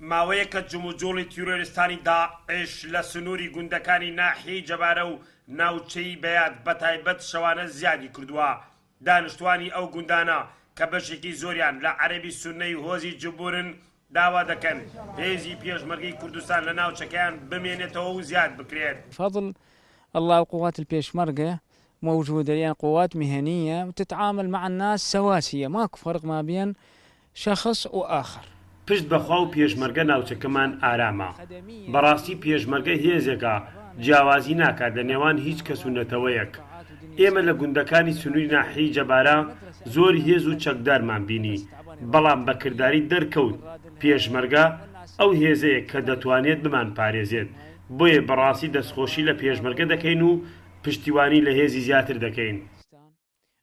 ماوەیە کە جموجۆڵی تیرۆریستانی داعش لە سنووری گوندەکانی ناحیەی جەبارە و ناوچەی بەیاد بەتایبەت شەوانە زیادی کردووە. دانیشتوانی ئەو گوندانە کە بەشێکی زۆریان لە عەرەبی سوننەی هۆزی جبورن داوا دەکەن هێزی پێشمەرگەی کوردستان لە ناوچەکەیان بمێنێتەوە و زیاد بکرێت. فضل الله وقوات البيشمركة موجودة، يعني قوات مهنية وتتعامل مع الناس سواسية، ماكو فرق ما بين شخص وآخر. پشت بەخوا و پێشمەرگە ناوچەکەمان ئارامە. بەڕاستی پێشمەرگە هێزێکە جیاوازی ناکات لە نێوان هیچ کەس و نەتەوەیەک. ئێمە لە گوندەکانی سنووری ناحیەی جەبارە زۆر هێز و چەکدارمان بینی، بەڵام بەکردداری دەرکەوت پێشمەرگە ئەو هێزەیە کە دەتوانێت بمان پارێزێت. بۆیە بەڕاستی دەستخۆشی لە پێشمەرگە دەکەین و پشتیوانی لە هێزی زیاتر دەکەین.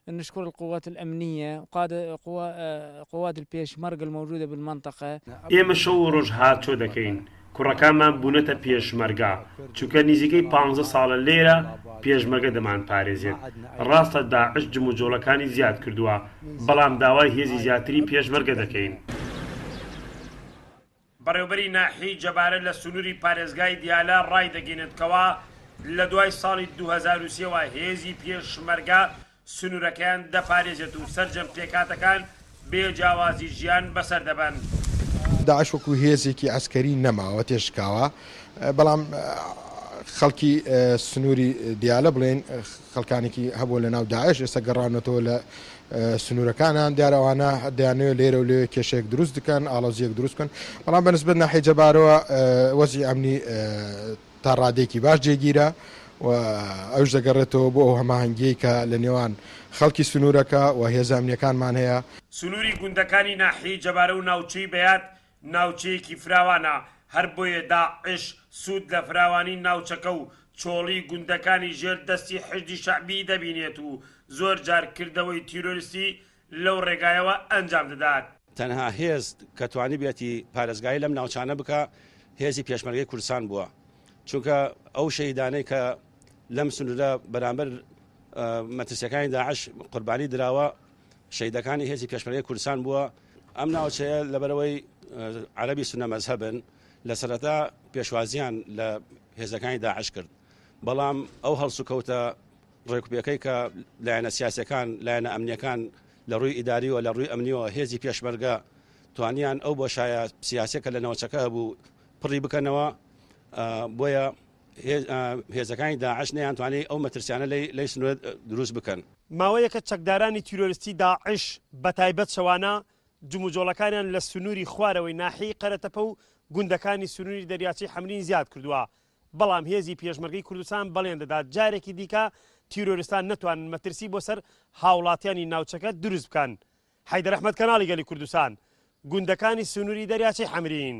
نشكر القوات الأمنية قوات البيشمركة الموجودة بالمنطقة. ئێمە شەو و ڕۆژ هاتچۆ دەکەین. کوڕەکانمان بوونەتە پێشمەرگە، چونکە نزیکەی 15 ساڵە لێرە پێشمەرگە دەمان پارێزێت. ڕاستە داعش جموجۆڵەکانی زیاد کردووە، بەڵام داوای هێزی زیاتری پێشمەرگە دەکەین. بەڕێوەبەری ناحیەی جەبارە لە سنووری پارێزگای دیالە ڕای دەگەێنێتکەوە لە دوای ساڵی 2023ەوە هێزی پێشمەرگە سنوورەکەیان دەپارێزێت و سەرجەم پێکاتەکان بێجیاوازی ژیان بەسەر دەبن. داعش وەکو هێزێکی عسکەری نەماوە تێشکاوە، بەڵام خەڵکی سنووری دیالە بڵێن خەڵکانێکی هەبوو لە ناو داعش ئێستا گەڕانەوە لە سنوورەکانان دیارەوانە دەیانەوێت لێرە و لێ کێشەیەک دروست دکەن، ئاڵۆزیەک دروست بکەن، بەڵام بەنسبەت ناحیەی جەبارەوە وەزعی ئەمنی تا ڕادێکی باش جێگیرە و ئەوش دەگەڕێتەوە بۆ ئەو هەماهەنگیەی کە لە نێوان خەڵکی سنوورەکە و هێزە ئەمنیەکانمان هەیە. سنووری گوندەکانی ناحیەی جەبارە و ناوچەی بەیاد ناوچەیەکی فراوانە، هەر بۆیە داعش سوود لە فراوانی ناوچەکە و چۆڵی گوندەکانی ژێر دەستی حشدی شەعبی دەبینێت و زۆر جارکردەوەی تیرۆریستی لەو ڕێگایەوە ئەنجام دەدات. تەنها هێز کە توانی بێتی پارێزگایی لەم ناوچانە بکە هێزی پێشمەرگەی کوردستان بووە، چونکە ئەو شەهیدانەی کە لەم سنوورە بەرامبەر مەترسیەکانی داعش قوربانی دراوە شەهیدەکانی هێزی پێشمەرگەی کوردستان بووە. ئەم ناوچەیە لەبەرەوەی عەرەبی سوننە مەزهەبن لە سەرەتا پێشوازیان لە هێزەکانی داعش کرد، بەڵام ئەو هەڵسوکەوتە ڕێکوپێکەی کە لایەنە سیاسەکان لایەنە ئەمنیەکان لە ڕووی ئیداریەوە لە ڕووی ئەمنیەوە هێزی پێشمەرگە توانیان ئەو بۆشایە سیاسەکە لە ناوچەکە هەبوو پڕی بکەنەوە، بۆیە هێزەکانی داعش نەیانتوانێت ئەو مەترسیانە لەی سنوورە دروست بکەن. ماوەیە کە چەکدارانی تیرۆریستی داعش بەتایبەت شەوانە جموجۆڵەکانیان لە سنووری خوارەوەی ناحیەی قەرەتەپە و گوندەکانی سنووری دەریاچی حەمرین زیاد کردووە، بەڵام هێزی پێشمەرگەی کوردستان بەڵێن دەدات جارێکی دیکە تیرۆریستان نەتوانن مەترسی بۆ سەر هاوڵاتیانی ناوچەکە دروست بکەن. حەیدەر ئەحمەد کەناڵی گەلی کوردستان، گوندەکانی سنووری دەریاچی حەمرین.